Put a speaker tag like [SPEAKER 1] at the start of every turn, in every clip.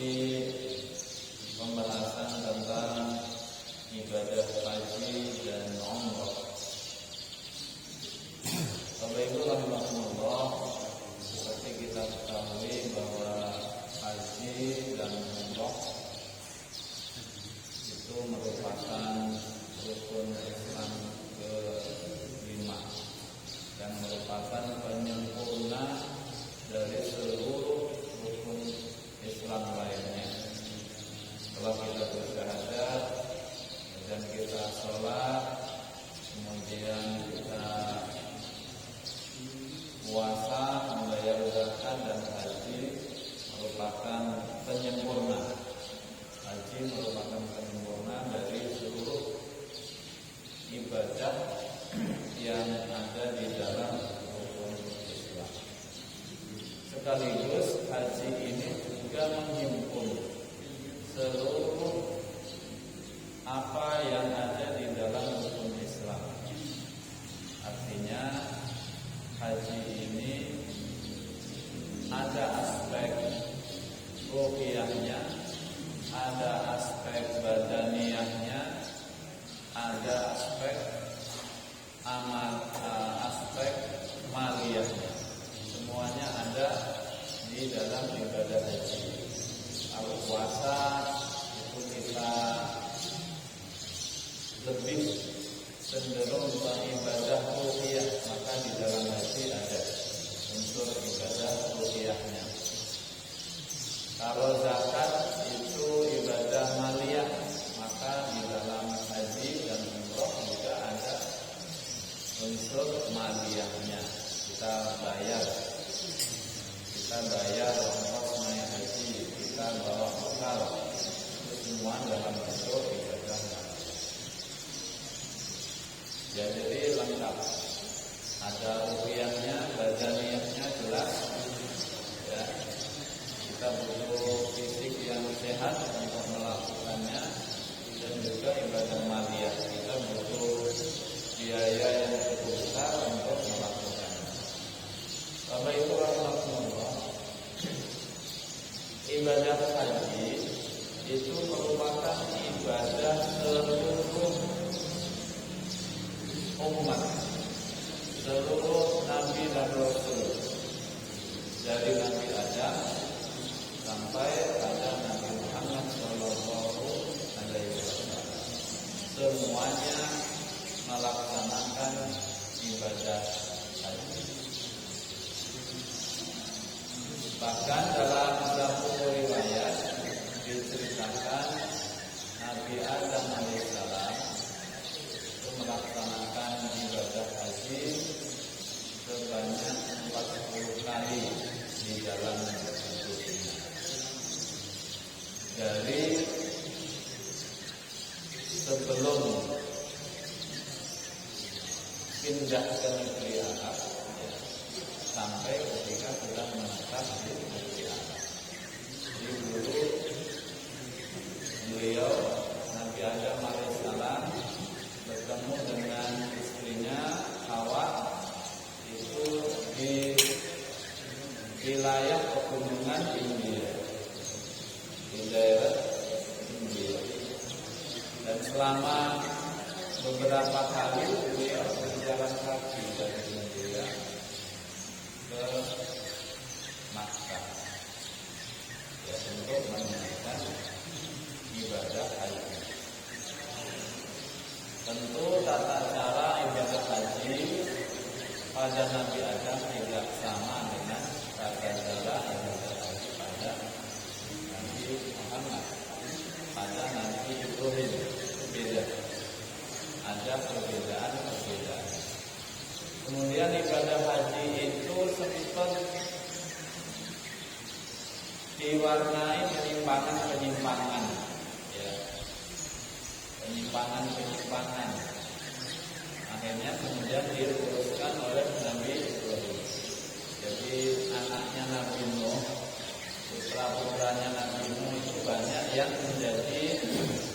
[SPEAKER 1] memasuki pembahasan tentang ibadah haji dan umrah. Bapak Ibu rahimahullah, seperti kita ketahui bahwa haji dan umrah itu merupakan rukun Islam ke-5 dan merupakan penyempurna dari seluruh rukun Islam lainnya. Setelah kita bersyahadat dan kita sholat, kemudian kita puasa, membayar zakat dan haji merupakan penyempurna. Haji merupakan penyempurna dari seluruh ibadah yang ada di dalam rukun Islam. Sekaligus haji ini juga menghimpun seluruh apa yang ada di dalam rukun Islam. Artinya haji ini ada aspek ruhiyahnya, ada aspek badaniyahnya, ada aspek aspek maliyahnya. Semuanya ada di dalam ibadah haji. Kalau puasa itu kita lebih cenderung beribadah ruhiyah, maka di dalam haji ada unsur ibadah ruhiyahnya. Kalau zakat itu ibadah maliyah, maka di dalam haji dan umrah juga ada unsur maliyahnya. Kita bayar ongkos naik haji, kita bawa bekal, itu semua dalam bentuk ibadah maliyah. Ya, jadi lengkap. Ada ruhiyahnya, badaniyahnya jelas. Ya, kita butuh fisik yang sehat untuk melakukannya, dan juga ibadah maliyah. Kita butuh biaya yang cukup besar untuk melakukannya. Bapak Ibu rahimahullah, ibadah haji itu merupakan ibadah seluruh umat, seluruh Nabi dan Rasul, dari Nabi Adam sampai pada Nabi Muhammad Sallallahu Alaihi Wasallam. Semuanya melaksanakan ibadah haji. Bahkan dalam satu riwayat diceritakan Nabi Adam alaihissalam itu melaksanakan ibadah haji sebanyak 40 kali di dalam hidupnya. Dari sebelum pindah ke negeri Arab, ya, sampai ketika sudah menetap di negeri Arab. Jadi dulu beliau Nabi Adam alaihissalam bertemu dengan istrinya Hawa itu di wilayah pegunungan India, di daerah India, dan selama beberapa kali beliau berjalan kaki dari India ke Makkah, ya, untuk menunaikan ibadah haji. Tentu tata cara ibadah haji pada Nabi Adam tidak sama dengan tata cara ibadah haji pada Nabi Muhammad, pada Nabi Ibrahim. Beda, ada perbedaan. Kemudian ibadah haji itu sempat diwarnai penyimpangan, ya, penyimpangan. Akhirnya kemudian diluruskan oleh Nabi Ibrahim. Jadi anaknya Nabi Nuh, putra-putranya Nabi Nuh itu banyak yang menjadi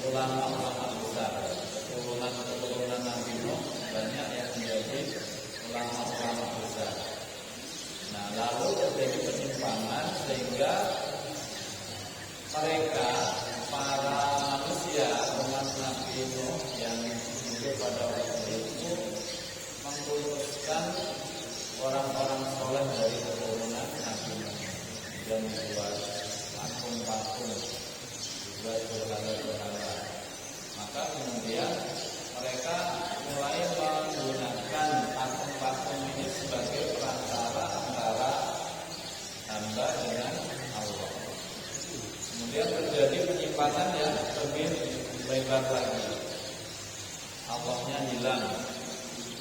[SPEAKER 1] ulama-ulama besar. Keturunan Nabi Nuh banyak yang menjadi ulama-ulama besar. Nah, lalu terjadi penyimpangan sehingga mereka para manusia umat Nabi Nuh yang hidup pada waktu itu mengkultuskan orang-orang soleh dari keturunan Nabi Nuh dan membuat patung-patung, buat berhala-berhala. Maka kemudian mereka mulai menggunakan patung-patung ini sebagai perantara antara hamba dengan Allah. Kemudian terjadi penyimpangan yang lebih lebar lagi. Allahnya hilang,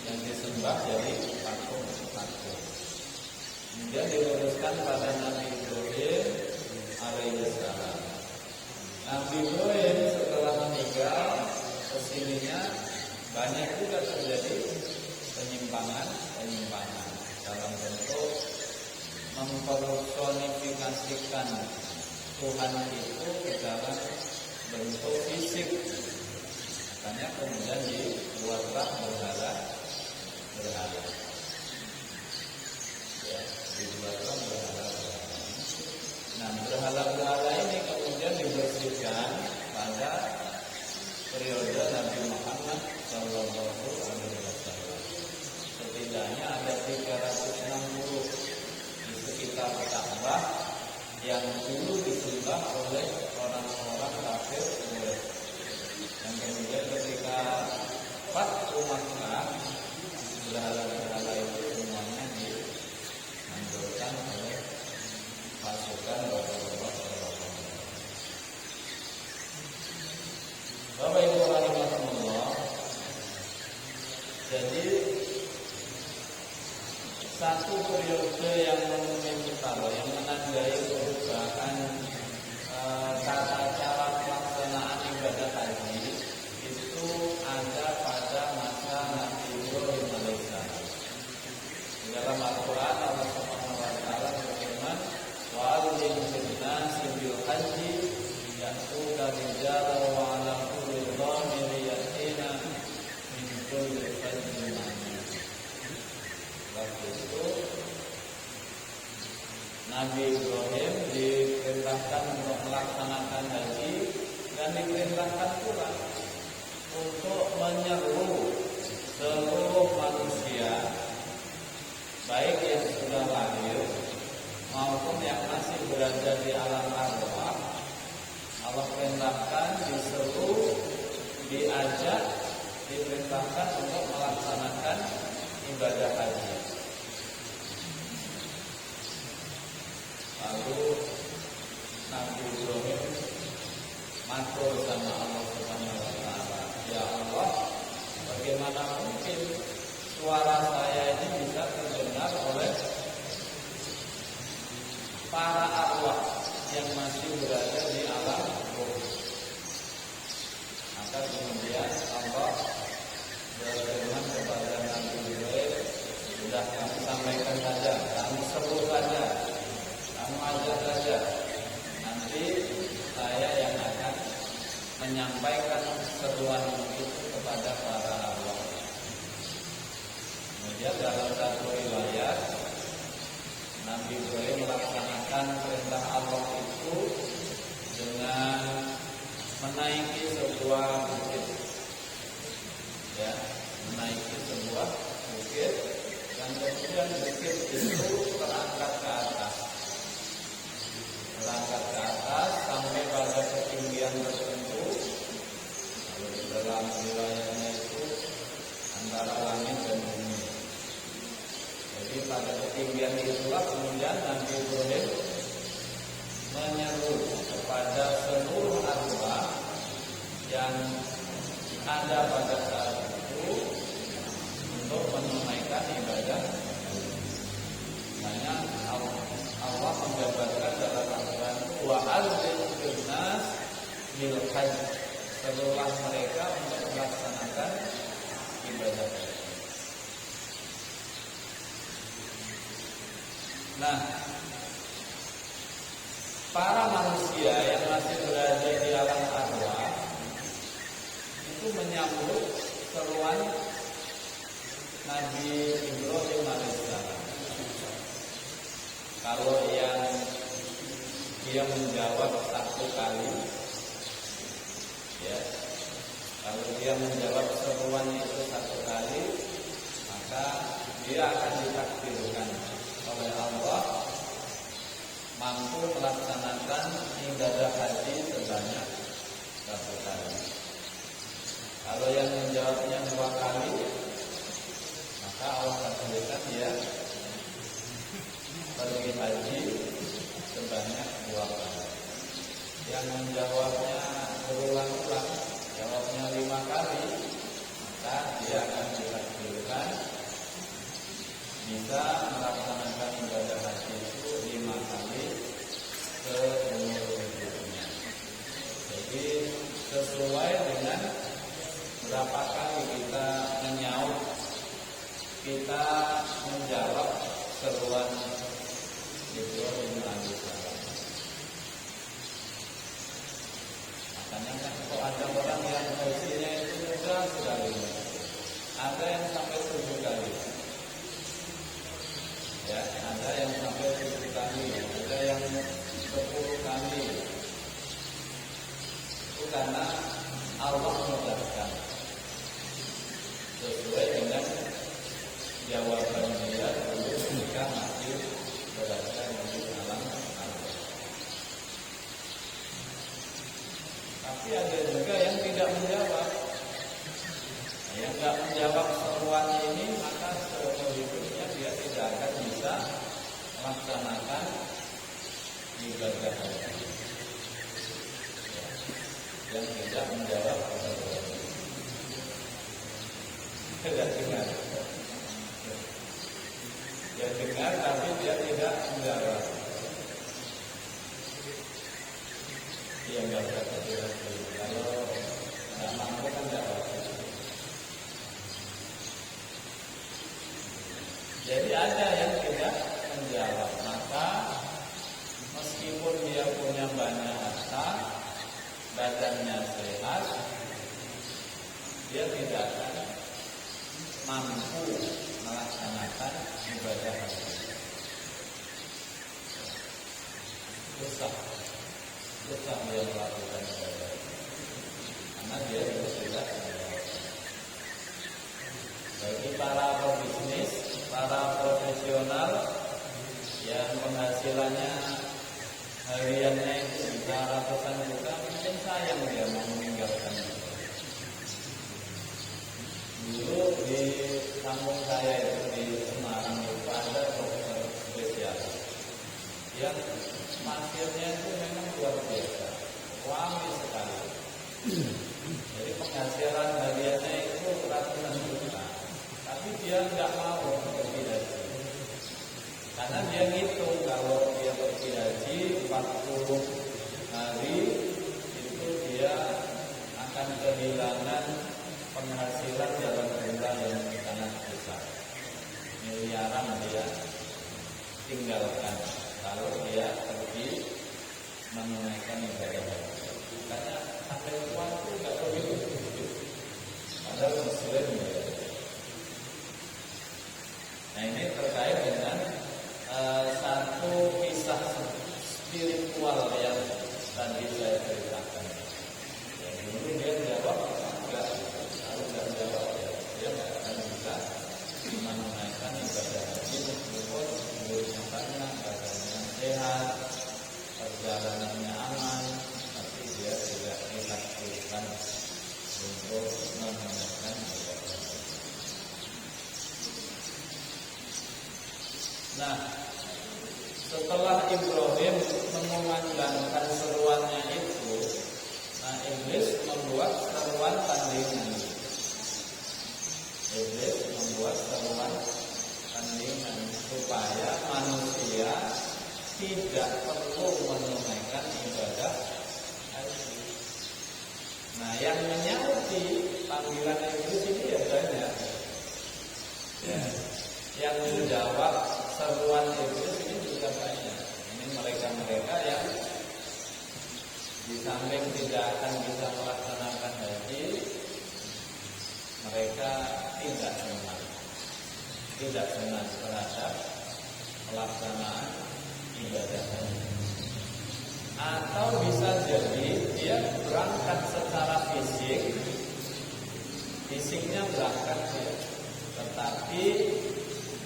[SPEAKER 1] yang disembah jadi patung-patung. Kemudian diluruskan pada Nabi Ibrahim alaihissalam. Nabi Ibrahim setelah meninggal, kesininya banyak juga terjadi penyimpangan dalam bentuk mempersonifikasikan Tuhan itu ke dalam bentuk fisik. Makanya kemudian dibuatlah berhala. Ya, dibuatlah berhala. Nah, berhala-berhala ini kemudian dibersihkan pada periode Nabi Muhammad Sallallahu Alaihi Wasallam. Setidaknya ada 360 di sekitar Ka'bah yang dulu disembah oleh orang-orang kafir Quraisy. Dan kemudian ketika Fathu Makkah, berhala-berhala itu semuanya dihancurkan oleh pasukan Rasulullah SAW. Bapak Ibu rahimahumullah, jadi satu periode yang monumental yang menandai perubahan tata cara pelaksanaan ibadah haji itu ada pada masa Nabi Ibrahim alaihissalam. Di dalam Al-Quran Allah Subhanahu wa taala berfirman, wa adzin fil nasi bil haji ya'tuka rijalan wa 'ala kulli dhamirin yatina min kulli fajjin 'amiq. Waktu itu Nabi Ibrahim diperintahkan untuk melaksanakan haji dan diperintahkan pula untuk menyeru seluruh manusia, baik yang sudah lahir maupun yang masih berada di alam arwah. Allah perintahkan diseru, diajak, diperintahkan untuk melaksanakan ibadah haji. Lalu Nabi Ibrahim matur sama Allah Subhanahu wa taala, ya Allah, bagaimana mungkin suara saya ini bisa terdengar oleh para arwah yang masih berada di alam ruh. Maka kemudian Allah berfirman kepada Nabi Ibrahim, sudah kamu sampaikan saja, kamu seru saja, kamu ajak saja, nanti saya yang akan menyampaikan seruan itu kepada para arwah. Kemudian dalam satu riwayat Nabi Ibrahim melaksanakan perintah Allah itu dengan menaiki sebuah bukit, ya, menaiki sebuah bukit, dan kemudian bukit itu terangkat ke atas sampai pada ketinggian tertentu. Lalu di dalam wilayahnya itu antara langit dan bumi. Jadi pada ketinggian itulah kemudian Nabi Ibrahim menyeru kepada seluruh arwah yang ada pada saat itu untuk menunaikan ibadah. Hanya Allah menjabarkan dalam Al-Quran, wa adzin fil nas bil hajj, seluruh mereka untuk melaksanakan ibadah. Nah, para manusia yang masih berada di alam arwah itu menyambut seruan Nabi Ibrahim alaihissalam. Kalau yang dia menjawab satu kali dia menjawab seruan itu satu kali, maka dia akan ditakdirkan oleh Allah mampu melaksanakan ibadah haji sebanyak satu kali. Kalau yang menjawabnya 2 kali, maka Allah takdirkan dia pergi haji sebanyak 2 kali. Yang menjawabnya berulang-ulang, jawabnya 5 kali, maka dia akan ditakdirkan bisa melaksanakan ibadah haji itu 5 kali seumur hidupnya. Jadi sesuai dengan berapa kali kita menyaut, kita menjawab seruan Ibrahim alaihissalam. Makanya kan kalau ada orang yang hajinya itu mudah sekali, ada yang sampai 7 kali. Ya, ada yang sampai 7 kali, ada yang 10 kali. Itu karena Allah mudahkan sesuai dengan jawaban dia dulu ketika masih berada di alam Allah. Tapi ada juga yang tidak menjawab. Yang tidak menjawab seruan ini, maka seumur hidupnya dia tidak akan bisa melaksanakan ibadah haji. Yang tidak menjawab seruan. Tidak dengar. Dia dengar tapi dia tidak menjawab. Dia nggak bisa bergerak. Kalau nggak mampu kan jawab. Jadi ada yang tidak menjawab, maka meskipun dia punya banyak harta, badannya sehat, dia tidak akan mampu melaksanakan ibadah haji. Susah dia melakukan ibadah karena dia itu tidak menjawab. Bagi para pebisnis, para profesional yang penghasilannya hariannya itu bisa ratusan juta, mungkin sayang dia mau meninggalkan itu. Dulu di kampung saya itu di Semarang itu ada dokter spesialis yang masirnya itu memang luar biasa, wangi sekali. Jadi penghasilan hariannya itu ratusan juta. Tapi dia tidak mau pergi haji karena dia ngitung kalau dia pergi haji 40 hari itu dia akan kehilangan penghasilan dalam jumlah yang sangat besar, miliaran dia tinggalkan kalau dia pergi menunaikan ibadah haji. Karena sampai uang itu nggak begitu, padahal muslim ya. Nah ini terkait dengan satu kisah spiritual yang tadi saya ceritakan. Ya, dulu dia jawab enggak, kalau enggak jawab ya dia enggak akan bisa menunaikan ibadah haji meskipun umurnya banyak, badannya sehat, perjalanannya aman, tapi dia tidak ditakdirkan untuk menunaikan ibadah haji. Nah, setelah Ibrahim mengumandangkan seruannya itu, nah Iblis membuat seruan tandingan. Iblis membuat seruan tandingan supaya manusia tidak perlu menunaikan ibadah haji. Nah, yang menyauti panggilan Iblis ini ya banyak. Ya. Yang menjawab seruan Iblis ini juga banyak. Ini mereka-mereka yang di samping tidak akan bisa melaksanakan haji, mereka tidak senang terhadap pelaksanaan ibadah haji. Atau bisa jadi dia berangkat secara fisik fisiknya berangkat ya, tetapi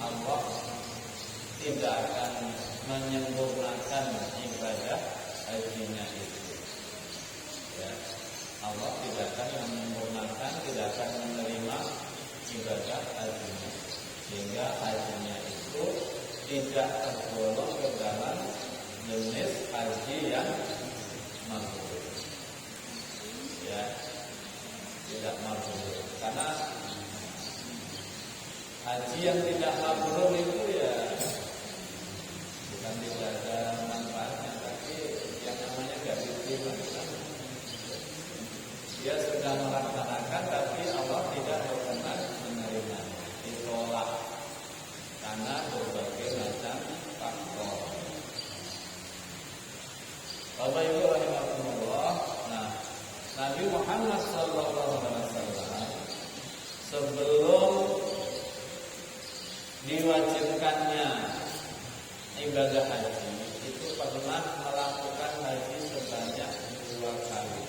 [SPEAKER 1] Allah tidak akan menyempurnakan ibadah hajinya itu. Ya, Allah tidak akan menyempurnakan, tidak akan menerima ibadah hajinya, sehingga hajinya itu tidak tergolong ke dalam jenis haji yang mabrur. Ya, tidak mabrur. Karena haji yang tidak mabrur itu ya bukan tidak ada manfaatnya, tapi yang namanya gak diterima. Dia sudah melaksanakan, tapi Allah tidak berkenan menerimanya, ditolak karena berbagai macam faktor. Bapak Ibu rahimahumullah. Nah, Nabi Muhammad SAW sebelum diwajibkannya ibadah haji itu pernah melakukan haji sebanyak 2 kali.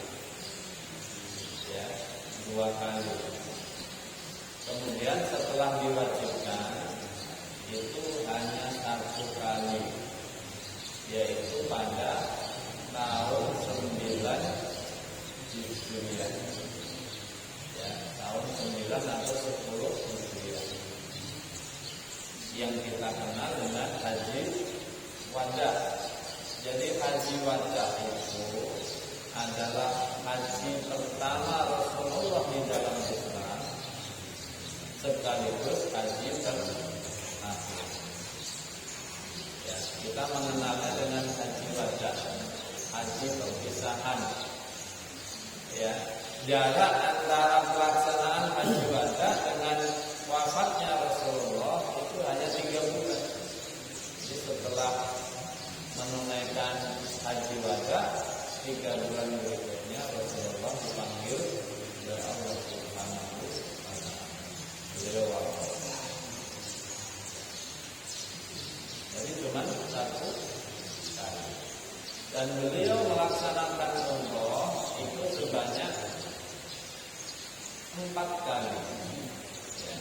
[SPEAKER 1] Ya, 2 kali. Kemudian setelah diwajibkan itu hanya 1 kali, yaitu pada tahun 9 Hijriah. Ya, tahun 9 atau 10 Hijriah, yang kita kenal dengan haji wada. Jadi haji wada itu adalah haji pertama Rasulullah di dalam Islam, sekaligus haji terakhir. Ya, kita mengenalnya dengan haji wada, haji perpisahan. Ya, jarak antara pelaksanaan haji wada dengan wafatnya Rasulullah itu hanya 3 bulan. Jadi setelah menunaikan haji wada, 3 bulan berikutnya Rasulullah dipanggil oleh Allah Subhanahu wa Ta'ala. Beliau wafat. Jadi cuma 1 kali. Dan beliau melaksanakan umroh itu sebanyak 4 kali. Ya,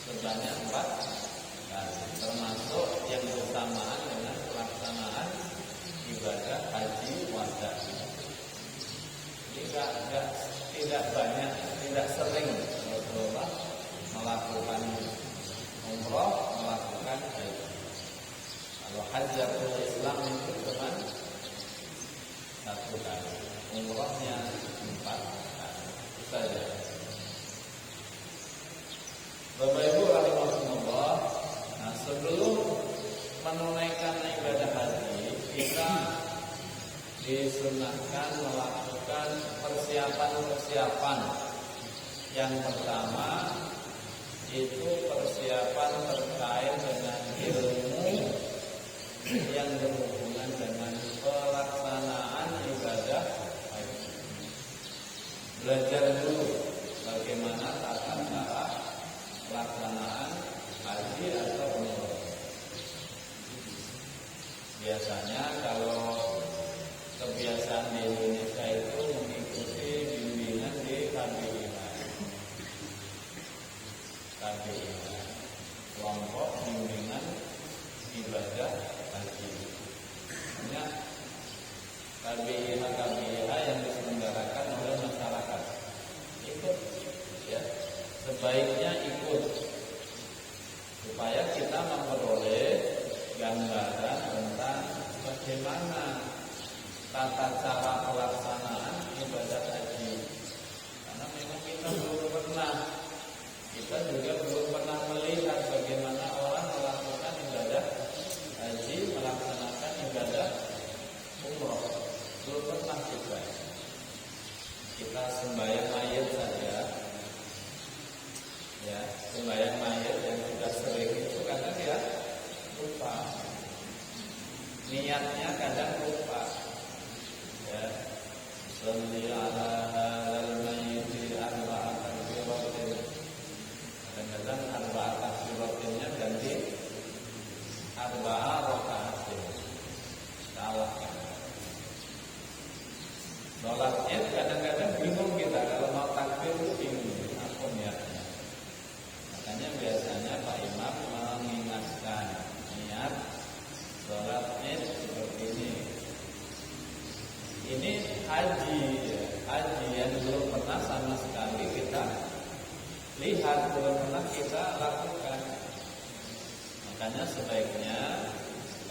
[SPEAKER 1] sebanyak 4 kali, termasuk yang bersamaan dengan pelaksanaan ibadah haji wada. Jadi tidak banyak, tidak sering Rasulullah melakukan umroh, melakukan haji. Kalau hajjatul Islam itu cuma 1 kali, umrohnya 4 kali. Itu saja. Bapak Ibu rahimahumullah. Nah, sebelum menunaikan ibadah haji, kita disunahkan melakukan persiapan-persiapan. Yang pertama itu persiapan terkait dengan ilmu yang berhubungan dengan pelaksanaan ibadah haji. Belajar dulu bagaimana tata cara pelaksanaan haji atau umroh. Biasanya kalau kebiasaan di Indonesia itu mengikuti bimbingan di KBIH, kelompok bimbingan ibadah haji. Hanya KBIH yang diselenggarakan oleh masyarakat. Ikut, ya, sebaiknya ikut supaya kita memperoleh gambaran tentang bagaimana tata cara pelaksanaan ibadah haji. Karena memang kita juga belum pernah melihat bagaimana orang melakukan ibadah haji, melaksanakan ibadah umroh. Belum pernah juga. Kita sembahyang mayit saja. Ya, sembahyang mayit yang sudah sering itu kadang ya lupa. Niatnya kadang lupa. Ya, sholli ala hadzal mayyit arba'at takbiratin. Kadang-kadang arba'at takbiratinnya ganti arba'at raka'atin. Salah kan? Sholat Id kadang-kadang bingung kita kalau mau takbir itu bingung. sama sekali kita lihat, belum pernah kita lakukan. Makanya sebaiknya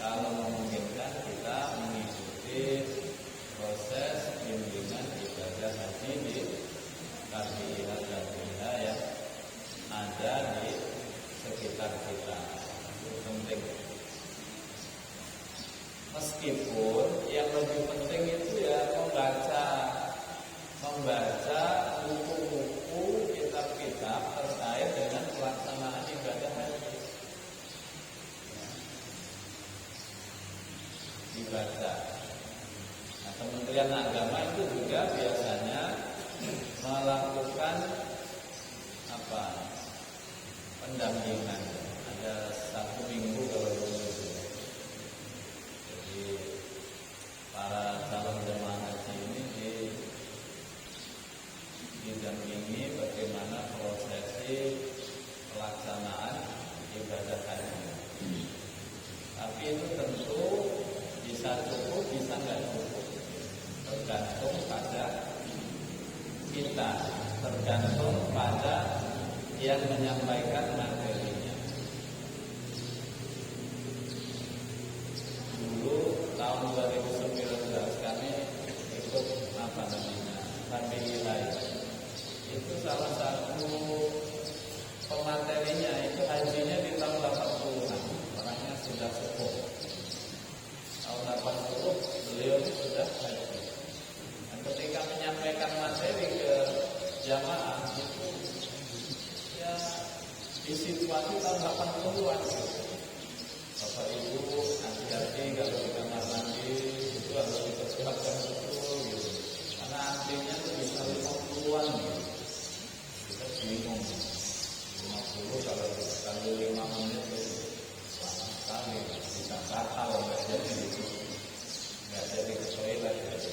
[SPEAKER 1] kalau memungkinkan kita mengikuti proses bimbingan ibadah haji di KPIH yang ada di sekitar kita. Itu penting. Meskipun yang lebih penting itu ya membaca buku-buku, kitab-kitab terkait dengan pelaksanaan ibadah haji. Dibaca. Nah, Kementerian Agama itu juga biasanya melakukan pendampingan. Ada 1 minggu kalau begitu. Jadi para calon jemaah haji ini didampingi bagaimana prosesi pelaksanaan ibadah haji. Tapi itu tentu bisa cukup, bisa nggak cukup, tergantung pada kita, tergantung pada yang menyampaikan materinya. Dulu tahun 2019 kami ikut KPIH. Itu salah satu pematerinya itu hajinya di tahun 80-an. Orangnya sudah sepuh. Tahun 80 beliau sudah haji. Dan ketika menyampaikan materi ke jamaah itu ya di situasi tahun 80-an. Bapak Ibu hati-hati kalau di kamar mandi itu harus dipersiapkan betul gitu. Karena antrinya itu bisa 50-an gitu. Kita bingung 50 kalau kali 5 menit itu lama sekali, bisa fatal nggak jadi gitu, nggak jadi ke toilet gitu.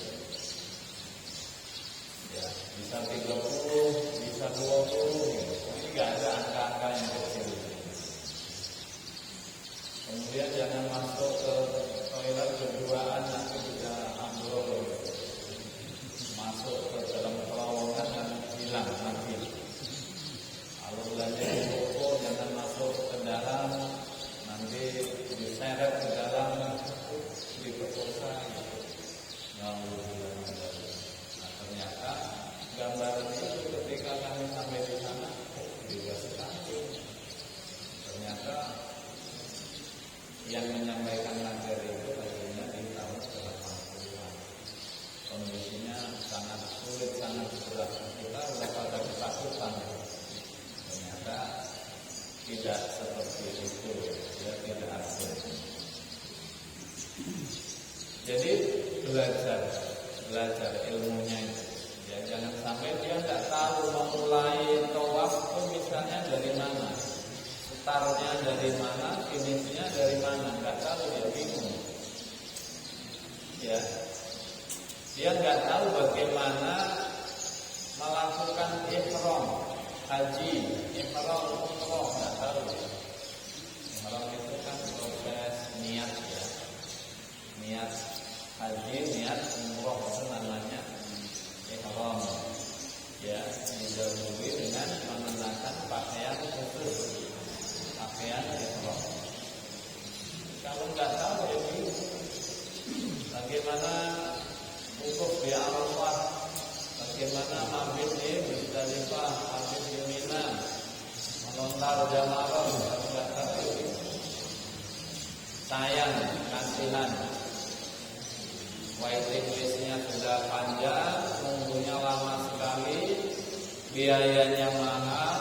[SPEAKER 1] Ya bisa 30, bisa 20 gitu. Ini nggak ada angka-angka yang kecil. Kemudian jangan masuk ke toilet berduaan, nanti bisa ambrol gitu. Masuk ke dalam terowongan dan hilang nanti. Kalau belanja di toko jangan masuk ke dalam, nanti diseret ke dalam, diperkosa gitu. Nah ternyata gambaran itu ketika kami sampai di sana juga sekali. Ternyata yang menyampaikan materi itu akhirnya di tahun 80-an. Kondisinya sangat sulit, sangat berat. Kita sudah pada ketakutan. Ternyata tidak seperti itu, ya tidak asli. Jadi belajar ilmunya itu. Ya jangan sampai dia nggak tahu memulai tawaf itu misalnya dari mana, startnya dari mana, finishnya dari mana, nggak tahu, dia bingung. Ya, dia nggak tahu bagaimana melakukan ihram haji, ihram umroh, nggak tahu. Ihram itu kan proses niat ya, niat haji, niat umroh itu namanya ihram. Ya, didahului dengan mengenakan pakaian khusus, pakaian ihram. Kalau nggak tahu ya bingung. Bagaimana wukuf di Arafah, bagaimana mabit di Muzdalifah, mabit di Mina, melontar jamaah, nggak tahu. Sayang, kasihan. Waiting listnya sudah panjang, nunggunya lama sekali, biayanya mahal.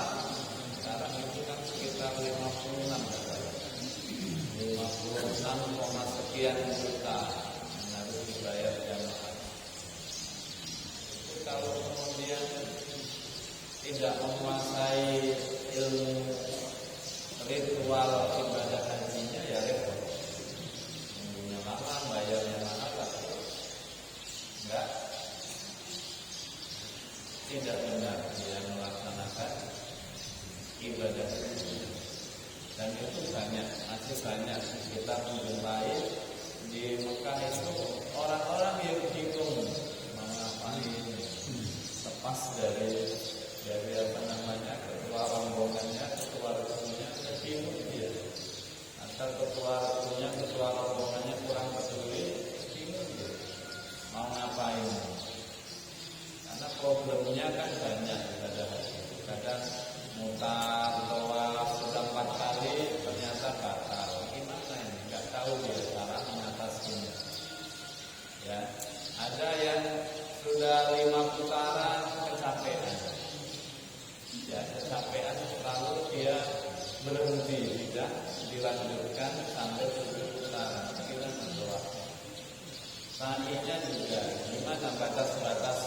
[SPEAKER 1] Sekarang itu kan sekitar 56 sekian juta harus dibayar jamaah. Itu kalau kemudian tidak menguasai ilmu ritual ibadah hajinya ya repot. Nunggunya lama, bayarnya mahal. Enggak, tidak benar dia melaksanakan ibadah haji. Dan itu banyak, masih banyak kita menjumpai di Mekah itu orang-orang yang bingung mengapain pas dari apa namanya ketua rombongannya, ketua rukunnya bingung dia, atau ketua rukunnya, ketua rombongannya kurang peduli, bingung dia mau ngapain. Karena problemnya kan banyak pada haji. Kadang mutar tawaf sudah 4 kali ternyata batal. Gimana ini? Nggak tahu dia cara mengatasinya. Ya, ada yang sudah 5 putaran kecapean. Ya, kecapean lalu dia berhenti, tidak dilanjutkan sampai 7 putaran. Gimana doa? Sa'inya juga gimana batas-batas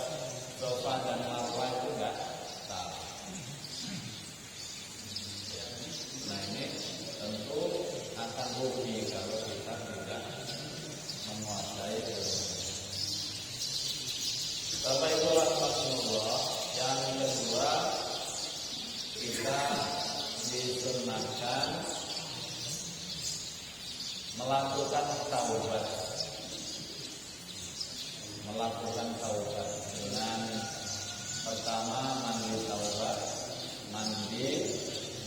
[SPEAKER 1] Safa dan Marwah itu enggak tahu. Ya. Nah ini tentu akan rugi kalau kita tidak menguasai ilmu. Bapak Ibu rahmatullah, yang kedua kita disunahkan melakukan taubat. Melakukan taubat dengan pertama mandi taubat, mandi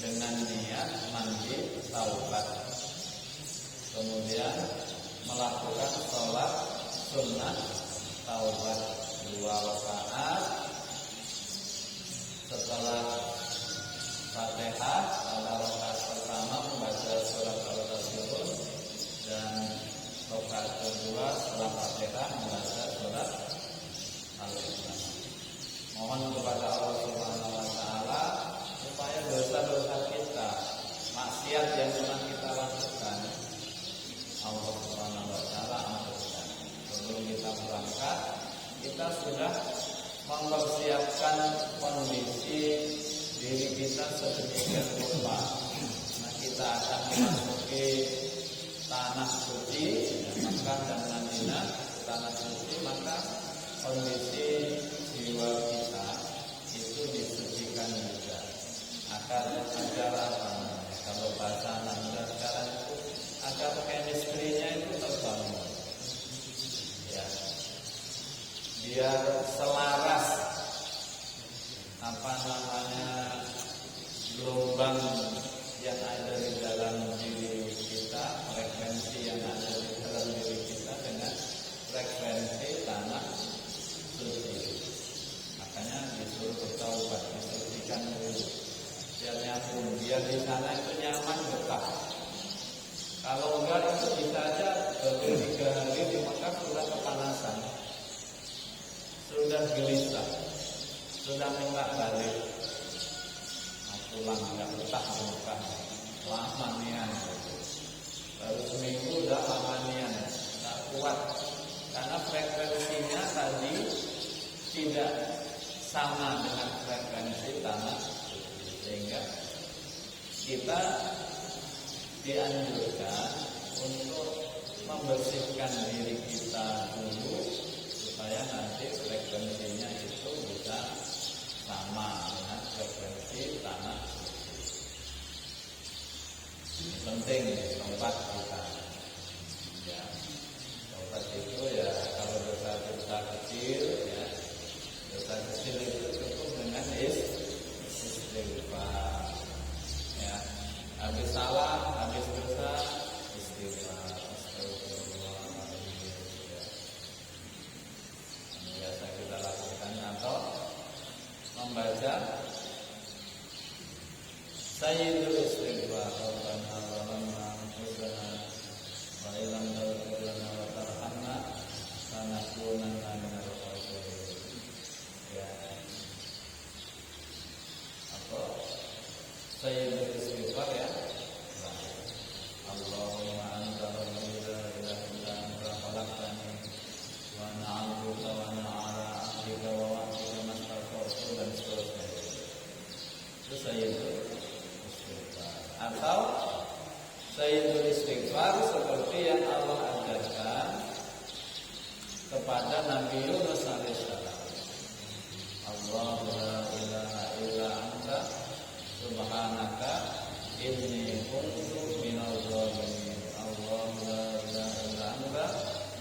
[SPEAKER 1] dengan niat mandi taubat. Kemudian melakukan sholat sunnah taubat 2 rakaat setelah Fatihah. Pada rakaat pertama membaca surat Al-Kafirun dan rakaat kedua setelah Fatihah membaca surat Al-Ikhlas. Mohon kepada Allah Subhanahu wa taala supaya dosa-dosa kita, maksiat yang pernah kita lakukan, Allah Subhanahu wa taala ampunkan. Sebelum kita berangkat, kita sudah mempersiapkan kondisi diri kita sedemikian rupa. Nah, kita akan memasuki tanah suci, Makkah dan Madinah, tanah suci, maka kondisi jiwa kita itu disucikan juga. Agar apa? Kalau bahasa Anda sekarang itu agar chemistry-nya itu terbangun. Ya. Biar selaras apa namanya gelombang yang ada di dalam diri kita, frekuensi yang ada di dalam diri kita dengan frekuensi tanah suci. Makanya disuruh bertaubat, disucikan dulu. Biar nyambung, biar di sana itu nyaman betah. Kalau enggak itu bisa aja 3 hari di Mekah sudah kepanasan, sudah gelisah, sudah minta balik. Pulang nggak betah di Mekah, lama nian. Baru seminggu udah lama nian, nggak kuat karena frekuensinya tadi tidak sama dengan frekuensi tanah, sehingga kita dianjurkan untuk membersihkan diri kita dulu supaya nanti frekuensinya itu bisa sama dengan frekuensi tanah suci. Penting tempat kita. Ya, tempat itu ya kalau dosa-dosa kecil, ya dosa kecil itu cukup dengan istighfar. Ya, habis salah, habis dosa, istighfar. Astagfirullahaladzim. Ya. Biasa kita lakukan atau membaca Sayyidul Istighfar Rabbana zalamna anfusana wa illam taghfir lana wa tarhamna lanakunanna minal khasirin. Ya. Apa? Sayyidul Istighfar ya. Allahumma anta rabbi la ilaha illa anta khalaqtani wa ana 'abduka wa ana 'ala 'ahdika wa wa'dika mastata'tu dan seterusnya. Itu Sayyidul Istighfar. Atau Sayyidul Istighfar seperti yang Allah ajarkan kepada Nabi Yunus alaihissalam. Allah la ilaha illa anta subhanaka inni kuntu minadh dhalimin. Allah la ilaha illa anta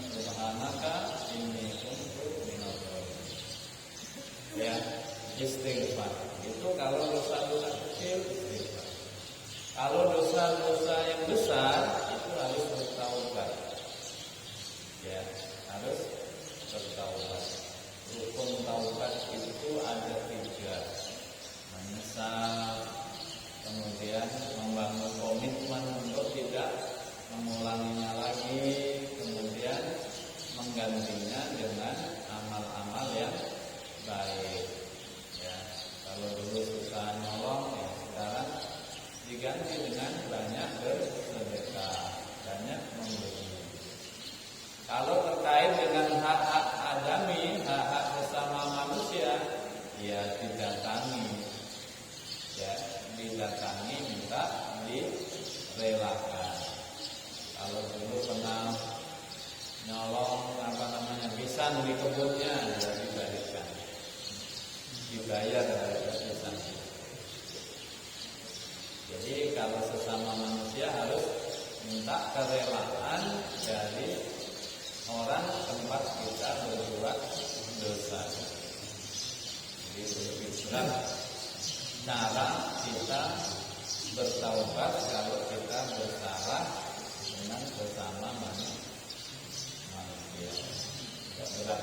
[SPEAKER 1] subhanaka inni kuntu minadh dhalimin. Ya. istighfar. Itu kalau dosa-dosa kecil istighfar. Kalau dosa-dosa yang besar itu harus bertaubat. Ya, harus bertaubat. Rukun taubat itu ada 3. Menyesal, kemudian membangun komitmen untuk tidak mengulanginya lagi, kemudian menggantinya dengan amal-amal yang baik. Ya, kalau dulu suka nolong, ya sekarang diganti dengan banyak bersedekah, banyak memberi. Kalau terkait dengan hak-hak adami, hak-hak sesama manusia, ya didatangi, minta direlakan. Kalau dulu pernah nyolong pisang di kebunnya, ya dibalikan, dibayar dari pisang. Jadi kalau sesama manusia harus minta kerelaan dari orang tempat kita berbuat dosa. Jadi berbicara cara kita bertaubat kalau kita bersalah dengan sesama manusia. Tidak berat.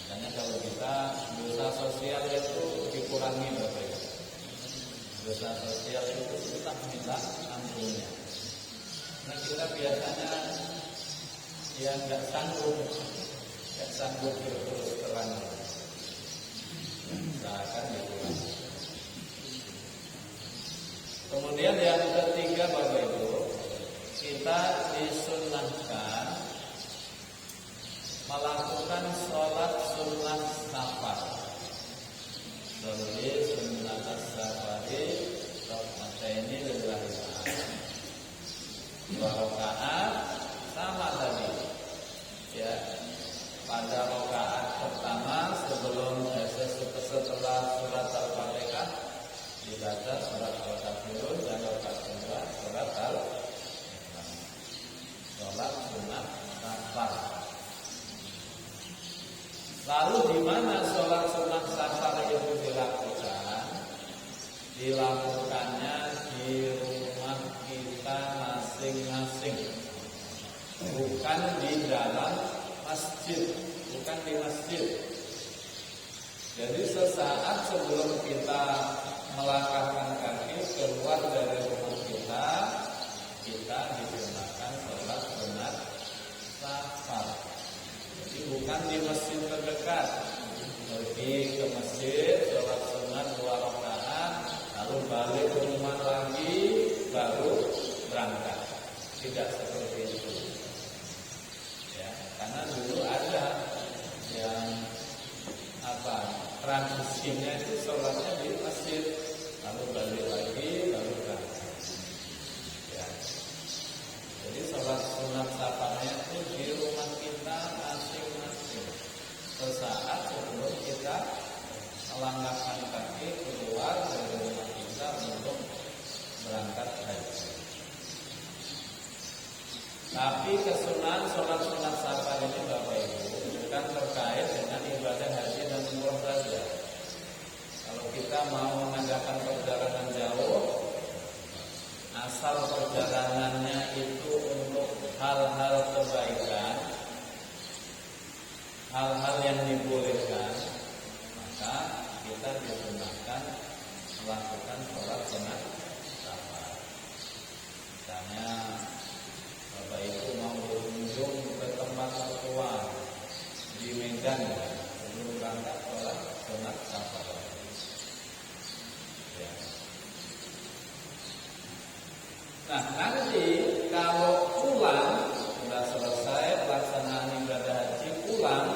[SPEAKER 1] Makanya kalau kita dosa sosial itu dikurangi, Bapak Ibu. Dosa sosial itu kita minta ampunnya. Nah kita biasanya yang nggak sanggup terus terang, usahakan dikurangi. Kemudian yang ketiga, Bapak Ibu, kita disunnahkan melakukan sholat sunnah safar. Sholli sunnah safari rakaataini lillahi ta'ala. 2 rakaat sama tadi. Ya, pada rakaat pertama setelah surat Al-Fatihah dibaca surat Al-Kafirun, dan rakaat kedua surat Al-Ikhlas. Sholat sunnah safar. Lalu di mana sholat sunnah safar itu dilakukan? Dilakukannya di rumah kita masing-masing, bukan di dalam masjid, bukan di masjid. Jadi sesaat sebelum kita melangkahkan kaki keluar dari rumah kita digunakan sholat sunnah safar. Jadi bukan di masjid terdekat, pergi ke masjid sholat sunnah 2 rakaat, lalu balik ke rumah lagi baru berangkat. Tidak seperti itu. Ya, karena dulu ada yang tradisinya itu sholatnya di masjid, lalu balik lagi, lalu berangkat. Ya. Jadi sholat sunat safarnya itu di rumah kita masing-masing. Sesaat sebelum kita melangkahkan kaki keluar dari rumah kita untuk berangkat haji. Tapi kesunahan sholat sunat safar ini, Bapak Ibu, bukan terkait dengan ibadah haji dan umroh saja. Kalau kita mau mengadakan perjalanan jauh, asal perjalanannya itu untuk hal-hal kebaikan, hal-hal yang dibolehkan, maka kita disunahkan melakukan sholat sunat safar. Misalnya Bapak Ibu mau berkunjung ke tempat mertua di Medan, sebelum berangkat sholat sunat safar. Ya. Nah nanti kalau pulang sudah selesai pelaksanaan ibadah haji, pulang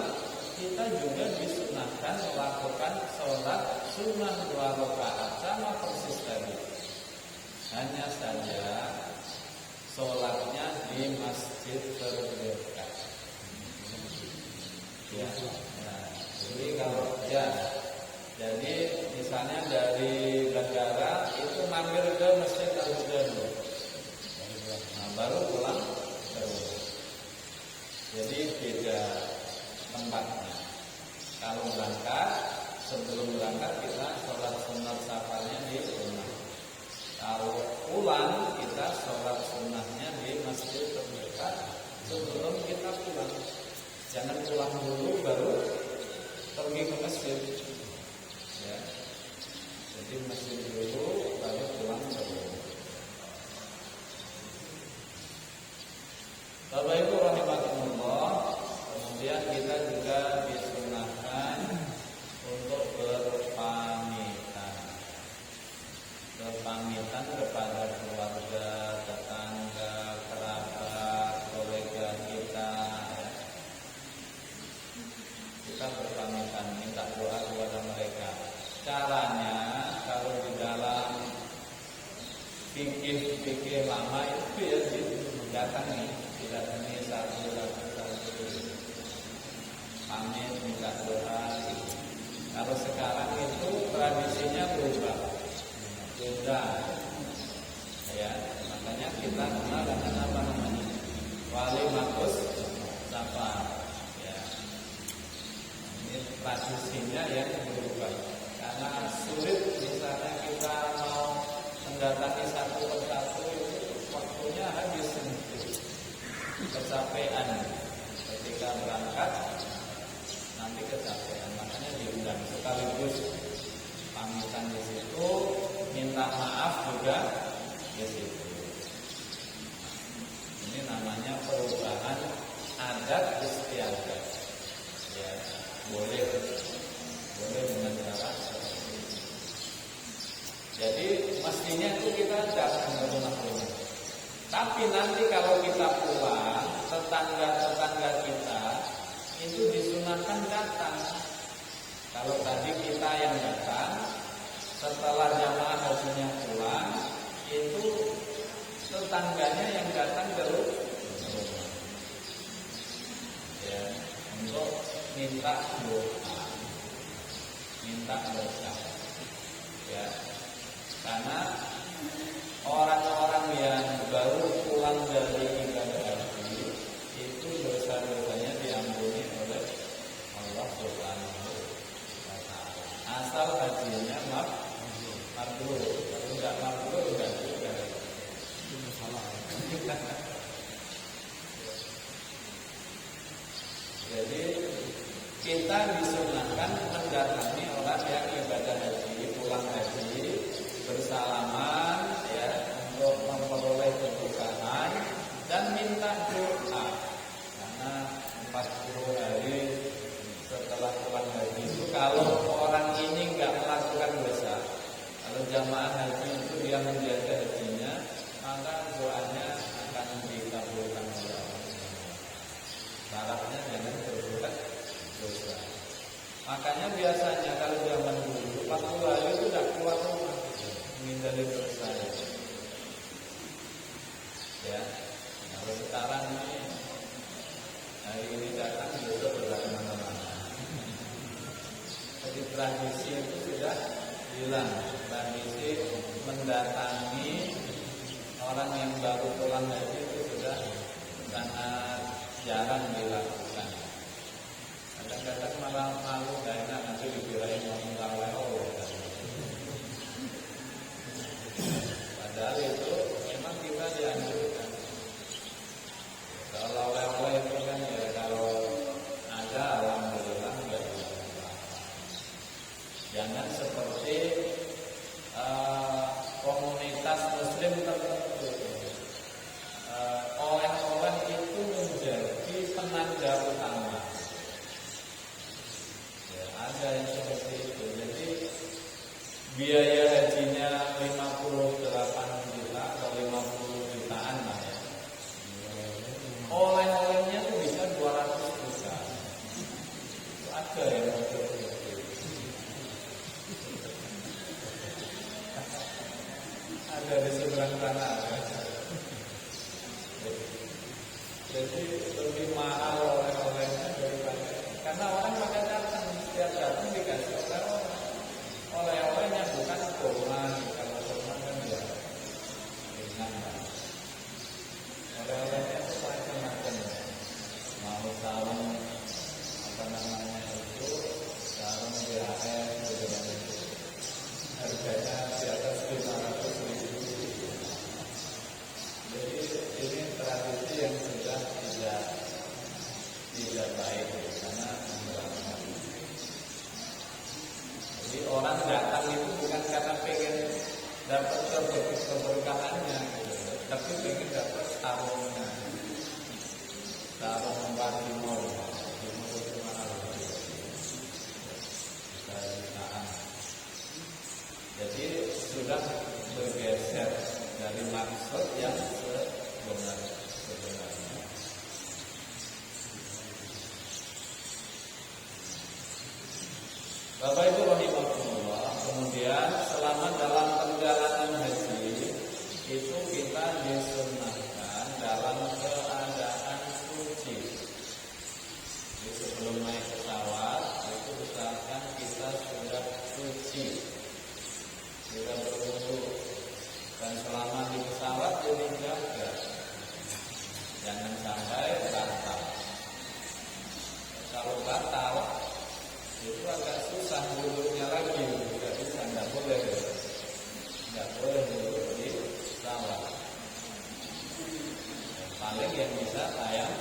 [SPEAKER 1] kita juga disunahkan melakukan sholat sunnah 2 rakaat sama persis tadi. Hanya saja sholatnya di masjid terdekat. Ya. Nah, jadi misalnya dari bandara itu mampir ke masjid Al-Huda dulu. Nah, baru pulang terus. Jadi beda tempatnya. Kalau berangkat, sebelum berangkat kita sholat sunat safarnya di rumah. Kalau pulang kita sholat sunnahnya di masjid terdekat sebelum kita pulang. Jangan pulang dulu baru pergi ke masjid. Ya. Jadi masjid dulu baru pulang ke rumah. Bapak Ibu rahimakumullah, kemudian kita juga disunahkan untuk berpamitan kepada keluarga, tetangga, kerabat, kolega kita. Kita berpamitan, minta doa kepada mereka. Caranya kalau di dalam fikih lama itu ya didatangi satu pamit minta doa. Kalau sekarang itu tradisinya berubah, ya. Makanya kita kenal dengan apa namanya wali makus safar. Ya. Ini tradisinya yang berubah. Karena sulit misalnya kita mau mendatangi satu persatu, waktunya habis sendiri. Kecapean ketika berangkat nanti kecapean, makanya diundang sekaligus pamitan di situ, minta maaf juga di situ. Ini namanya perubahan adat istiadat. Ya, boleh dengan cara seperti ini. Jadi mestinya itu kita datang ke rumah-rumah. Tapi nanti kalau kita pulang, tetangga-tetangga kita itu disunahkan datang. Kalau tadi kita yang datang, setelah jamaah hajinya pulang, itu tetangganya yang datang ke rumah. Ya, untuk minta doa, minta berkah. Ya, karena orang-orang yang baru pulang dari ibadah haji itu dosa-dosanya diampuni oleh Allah Subhanahu wa Ta'ala. Asal hajinya mabrur. Kalau tidak mabrur enggak juga. Itu masalah. Jadi kita disunahkan mendatangi orang yang ibadah haji, pulang haji, bersalaman ya, untuk memperoleh keberkahan dan minta doa. Karena 40 hari setelah pulang haji itu kalau orang ini enggak melakukan dosa, kalau jamaah haji itu dia menjaga hajinya, maka doanya akan dikabulkan oleh Allah. Syaratnya jangan berbuat dosa. Makanya biasanya kalau zaman dulu 40 hari itu tidak keluar rumah, menghindari dosa. Ya, kalau sekarang ini hari ini datang besok berlaku mana-mana. Jadi tradisi itu sudah hilang. Tradisi mendatangi orang yang baru pulang haji itu sudah sangat jarang dilakukan. Kadang-kadang malah malu, gak enak nanti dikirain orang laweo. Padahal itu memang kita dianjurkan. Kalau laweo itu kan ya kalau ada alhamdulillah enggak apa-apa. Jangan seperti komunitas muslim tertentu. Oleh-oleh itu menjadi penanda utama. Ya, ada yang seperti itu. Jadi biaya hajinya 58 juta atau 50 jutaan lah ya. Oleh-olehnya itu bisa 200 juta. Itu ada yang seperti itu. Ada di seberang sana. Jadi lebih mahal oleh-olehnya daripada, karena orang pada datang, setiap datang dikasih oleh-olehnya bukan kurma. Kalau kurma kan ya ringan kan. Oleh-olehnya itu macam-macam. Mau tahu apa namanya itu dapat keberkahannya gitu. Tapi pengen dapat sarungnya, sarung timur itu mahal, jutaan. Jadi sudah bergeser dari maksud yang sebenarnya. Bapak Ibu rahimahullah, kemudian selama dalam perjalanan haji itu kita disunahkan dalam keadaan suci. Jadi sebelum naik pesawat itu usahakan kita sudah suci, sudah berwudu, dan selama di pesawat dijaga jangan sampai batal. Kalau batal itu agak susah duduknya lagi, tidak bisa, nggak boleh duduk di pesawat. Paling yang bisa tayang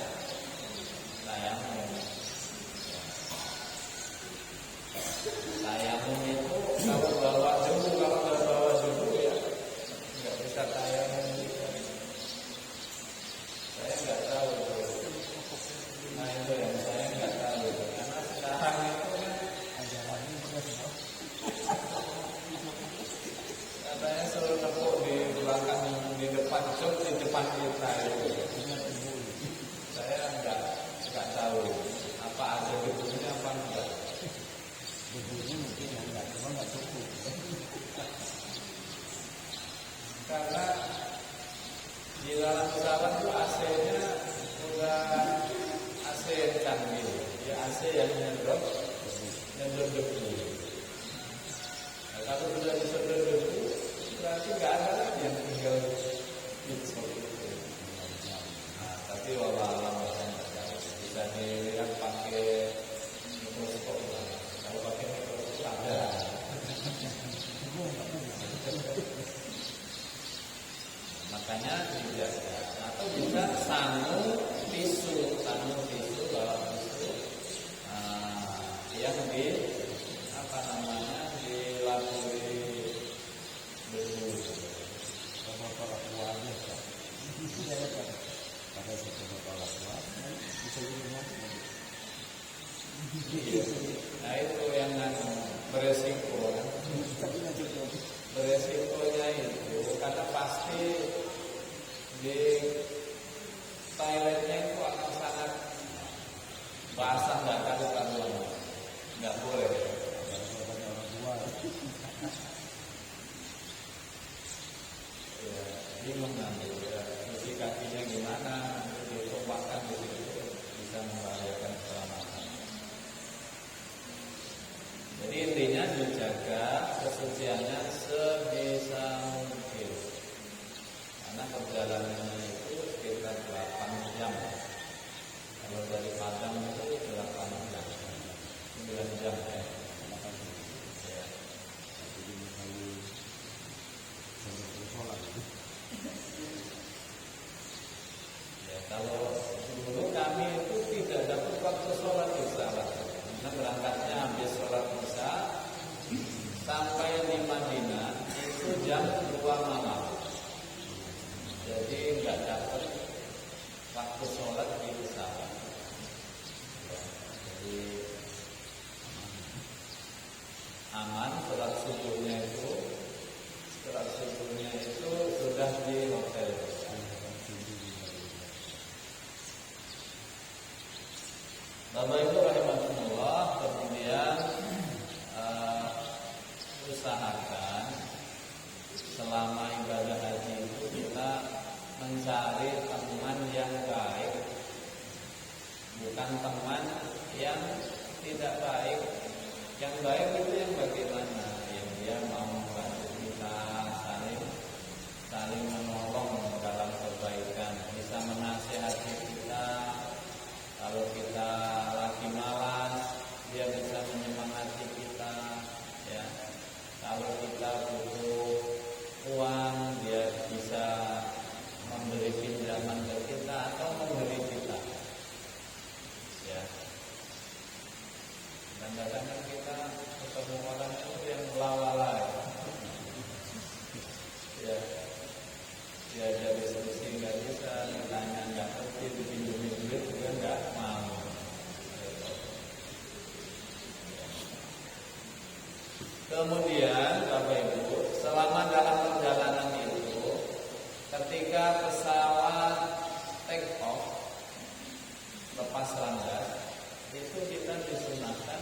[SPEAKER 1] itu kalau bawa debu, kalau nggak bawa debu ya nggak bisa tayamum juga. Saya nggak tahu, nah itu yang saya nggak tahu karena sekarang itu katanya suruh tepuk di belakang, di depan cuk, di depan kita itu. Saya nggak tahu apa ada debunya apa enggak.
[SPEAKER 2] Debunya mungkin enggak, cuma nggak cukup.
[SPEAKER 1] Karena di dalam pesawat itu AC-nya udah AC yang canggih, ya AC yang nyedot debu. Nah, kalau sudah disedot debu, berarti nggak ada lagi yang tinggal di seperti itu. Nah, tapi wallahualam bisa dilihat pakai mikroskop. Kalau pakai mikroskop ada. Makanya dijaga. Atau bisa sangu tisu bawa tisu yang dilapuri debu.
[SPEAKER 2] Botol aquanya kan. Pakai satu botol aqua bisa diminum.
[SPEAKER 1] Nah itu yang beresiko. Beresikonya itu karena pasti di toiletnya itu akan sangat basah, nggak karu-karuan, nggak boleh. Ya, bingung nanti ya, cuci kakinya gimana, ditumpahkan di situ bisa membahayakan keselamatan. Jadi intinya dijaga kesuciannya sebisa mungkin. Karena perjalanannya itu sekitar 8 jam. Kalau dari Padang itu 8 jam, 9 jam ya. Ya, kalau dulu kami itu tidak dapat waktu sholat isya, karena berangkatnya habis sholat isya sampai di Madinah itu jam 2 malam. Jadi nggak dapat waktu sholat di pesawat. Jadi aman, sholat subuhnya itu sudah di hotel. Bapak Ibu rahimahullah, kemudian usahakan selama ibadah haji itu kita mencari teman yang baik, bukan teman yang tidak baik. Yang baik itu yang bagaimana? Yang dia mau membantu kita, saling menolong dalam kebaikan, bisa menasihati kita. Kalau kita lagi malas, dia bisa menyemangati kita, ya. Kalau kita butuh uang, dia bisa memberi pinjaman ke kita atau memberi kita, ya. Dan kadang-kadang kita ketemu orang itu yang lalala, diajak diskusi nggak bisa, ditanya nggak ngerti, dipinjemin duit juga nggak mau. Kemudian Bapak Ibu, selama dalam perjalanan itu, ketika pesawat take off, lepas landas, itu kita disunahkan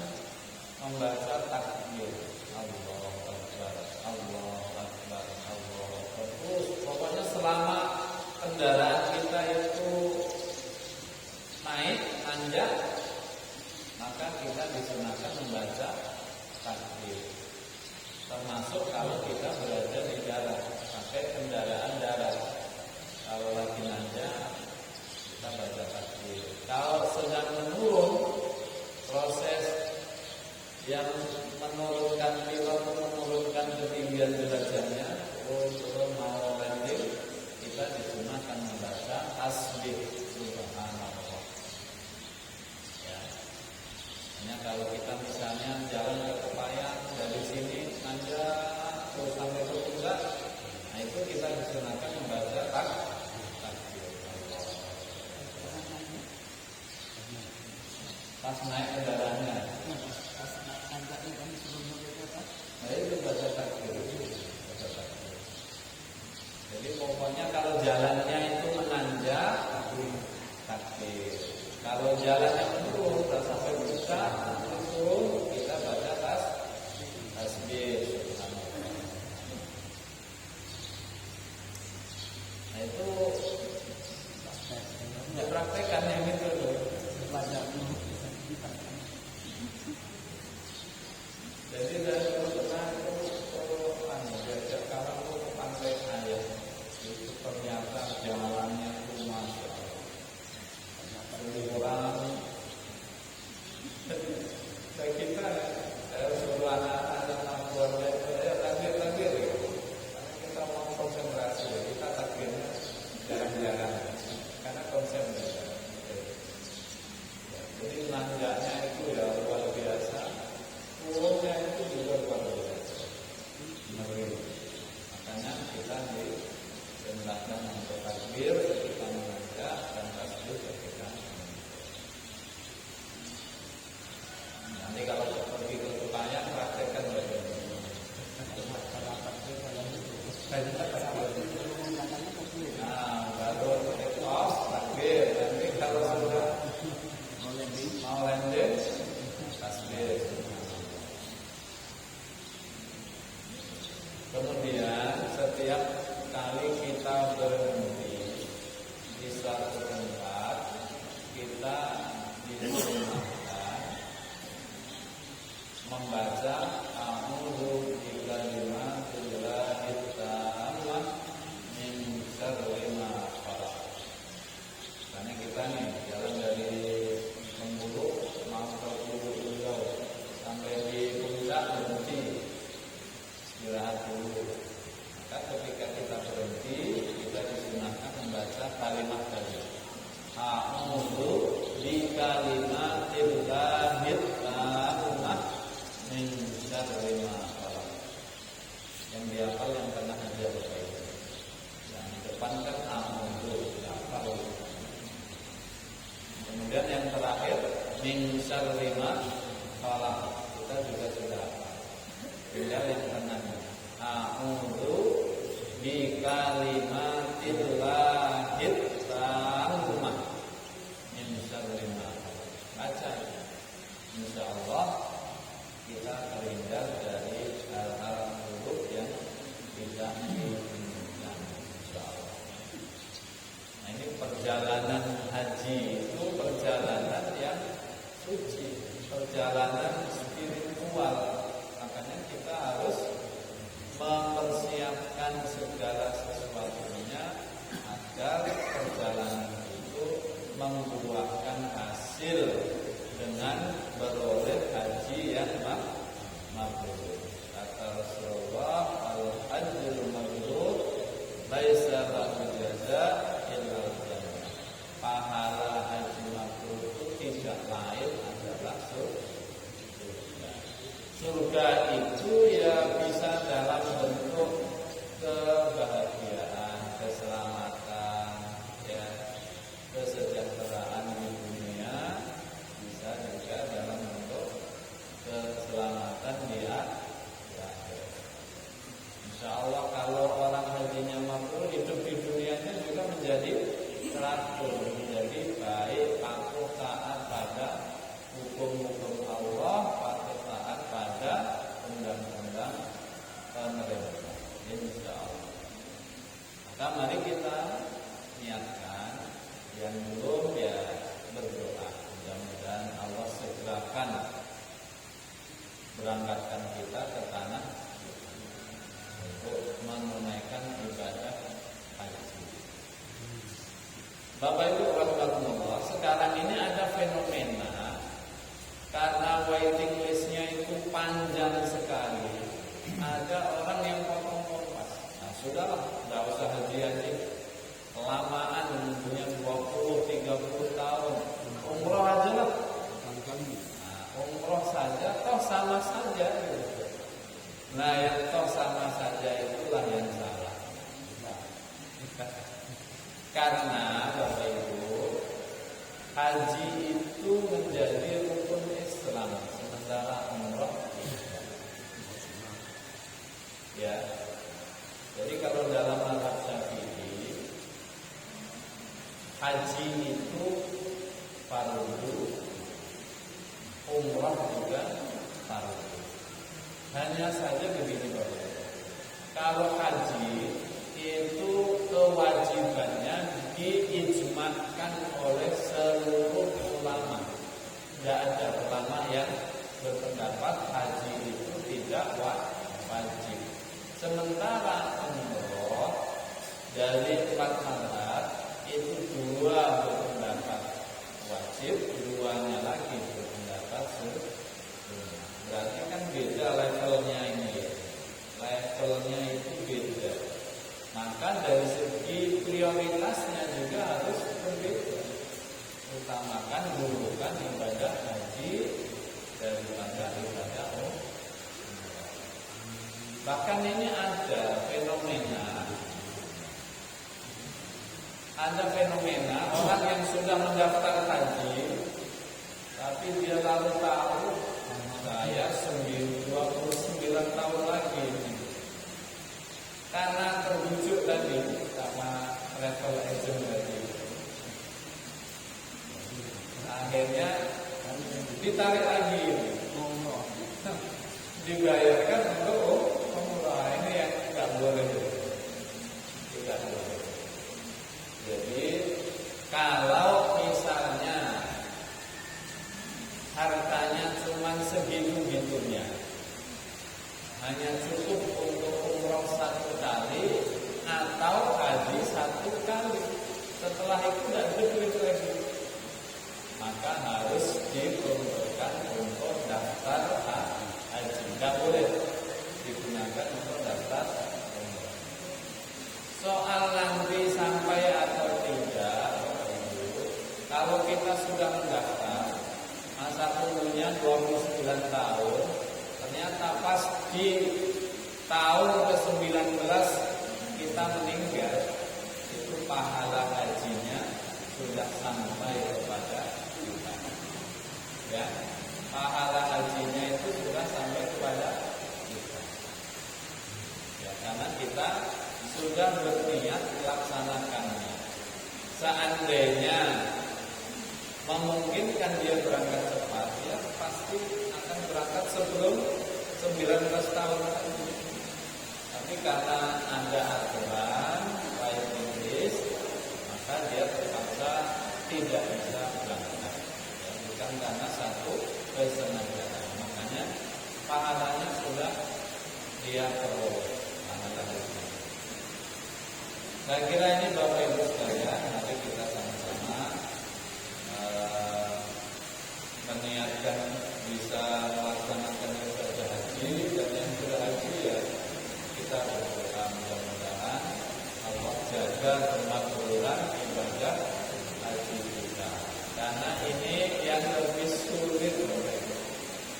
[SPEAKER 1] membaca takbir. Allahu Akbar, Allahu Akbar, Allahu Akbar. Terus pokoknya selama kendaraan kita itu naik, nanjak, maka kita disunahkan membaca takbir. Termasuk kalau kita berada di darat, pakai kendaraan darat. Kalau lagi nanjak, kita baca takbir. Kalau sedang menurun, proses yang menurunkan pilot, menurunkan ketinggian derajatnya, turun mau landing, kita disunahkan membaca tasbih subhanallah. Ya. Hanya kalau kita misalnya jalan ke Kepayan dari sini nanjak terus sampai ke puncak, nah itu kita disunahkan membaca takbir. Pas naik kendaraannya. Nah itu baca takbir. Jadi pokoknya kalau jalannya itu menanjak, takbir. Kalau jalannya menurun, tak sampai puncak, itu kita baca tasbih. Nah itu dipraktekkan yang itu tuh. Jadi dari pernah diajak kawan ke pantai Ayam, itu ternyata jalannya itu masya Allah, orang. Saya kira suruh anak-anak keluarga saya takbir ya. Karena kita mau konsentrasi, kita takbirnya jarang-jarang, karena konsentrasi. Jadi nanjaknya itu ya luar biasa. Turunnya itu juga luar biasa. Makanya kita diperintahkan untuk takbir ketika menanjak dan tasbih ketika nanti kalau pergi ke Kepayan praktekkan bagaimana. Nah, baru take off takbir. Nanti kalau sudah mau landing tasbih. Kemudian setiap kali kita berhenti di suatu tempat, kita disunahkan membaca a'udzu bikalimatillahit tammah min syarri ma khalaq. Karena kita nih jalan dari Bengkulu mau ke Pulau sampai di puncak berhenti istirahat dulu. Maka ketika kita berhenti, kita disunahkan membaca kalimat tadi. A'udzu bikalimatillahi tammah min syarri ma khalaq. Yang dihafal yang pernah aja Bapak Ibu. Yang di depan kan a'udzu, hafal. Kemudian yang terakhir min syarri ma khalaq. Kita juga sudah hafal. Tinggal yang tenang. A'udzu bikalimatillahi tammah min syarri ma khalaq. Baca. Insyaallah kita terhindar dari hal-hal buruk yang tidak diinginkan. Insyaallah. Nah ini perjalanan haji itu perjalanan yang suci, perjalanan spiritual. Makanya kita harus mempersiapkan segala sesuatunya agar perjalanan itu membuahkan hasil dengan beroleh haji yang mabrur. Kata Rasulullah, al-hajjul mabrur laisa lahu jazaa illa al-jannah. Pahala haji mabrur itu tidak lain adalah surga. Surga itu ya bisa dalam bentuk kebahagiaan, keselamatan, berangkatkan kita ke tanah untuk menunaikan ibadah haji. Bapak Ibu rahimahullah, sekarang ini ada fenomena karena waiting listnya itu panjang sekali. Ada orang yang potong kompas. Nah, sudahlah, tidak usah haji. Kelamaan punya 20-30 tahun. Umroh aja lah. Nah, umroh saja, toh sama saja. Gitu. Nah, yang toh sama saja itulah yang salah. Karena Bapak Ibu, haji itu menjadi rukun Islam, sementara umroh tidak. Ya. Jadi kalau dalam mazhab Syafi'i, haji itu fardu, umroh juga fardu. Hanya saja begini Bapak. Kalau haji itu kewajibannya diijmakan oleh seluruh ulama. Tidak ada ulama yang berpendapat haji itu tidak wajib. Sementara umroh dari 4 mazhab itu 2 berpendapat wajib, 2-nya lagi berpendapat sunnah. Berarti kan beda levelnya ini. Levelnya itu beda. Maka dari segi prioritasnya juga harus berbeda. Utamakan dulukan ibadah haji daripada ibadah umroh. Bahkan ini ada fenomena orang yang sudah mendaftar haji, tapi dia lalu tahu saya 29 tahun lagi. Karena terbujuk tadi sama travel agent tadi, akhirnya ditarik lagi, dibayarkan untuk umroh. Ini yang tidak boleh, tidak boleh. Jadi kalau misalnya hartanya cuma segitu-gitunya, hanya cukup untuk umroh 1 kali atau haji 1 kali, setelah itu tidak duit lagi, maka harus diperuntukkan untuk daftar haji. Tidak boleh digunakan untuk daftar umroh. Soal nanti sampai atau tidak, kalau kita sudah mendaftar, masa tunggunya 29 tahun, ternyata pas di tahun ke-19 kita meninggal, itu pahala hajinya sudah sampai kepada kita. Ya, pahala hajinya itu sudah sampai kepada kita. Ya, karena kita sudah berniat melaksanakannya. Seandainya memungkinkan dia berangkat cepat, ya pasti akan berangkat sebelum 19 tahun lagi. Tapi karena ada aturan waiting list, maka dia terpaksa tidak bisa berangkat. Ya, bukan karena satu kesengajaan. Makanya pahalanya sudah dia peroleh. Saya kira ini Bapak Ibu sekalian, nanti kita sama-sama meniatkan bisa melaksanakan ibadah haji, dan yang sudah haji ya kita berdoa mudah-mudahan Allah jaga kemakburan ibadah haji kita. Karena ini yang lebih sulit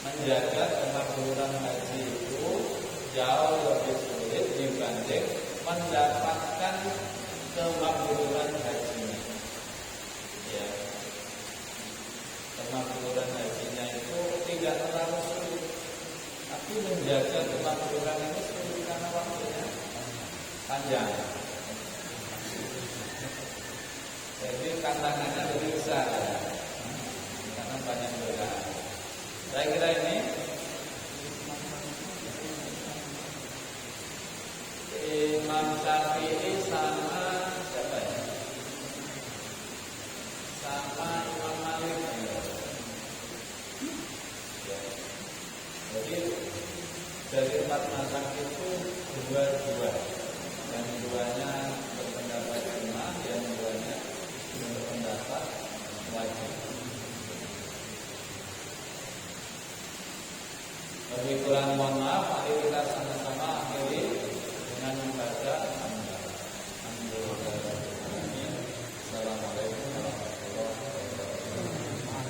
[SPEAKER 1] menjaga kemakburan haji itu jauh lebih sulit dibanding mendapatkan kemakburan hajinya. Ya. Kemakburan hajinya itu tidak terlalu sulit, tapi menjaga kemakburan itu sulit karena waktunya panjang. Jadi tantangannya lebih besar ya, karena banyak godaan. Saya kira ini Imam Syafi'i sama siapa ya? Sama Imam Malik ya. Jadi dari 4 mazhab itu dua-dua, yang duanya berpendapat sunnah, yang duanya berpendapat wajib. Lebih kurang mohon maaf, mari kita sama-sama akhiri dengan membaca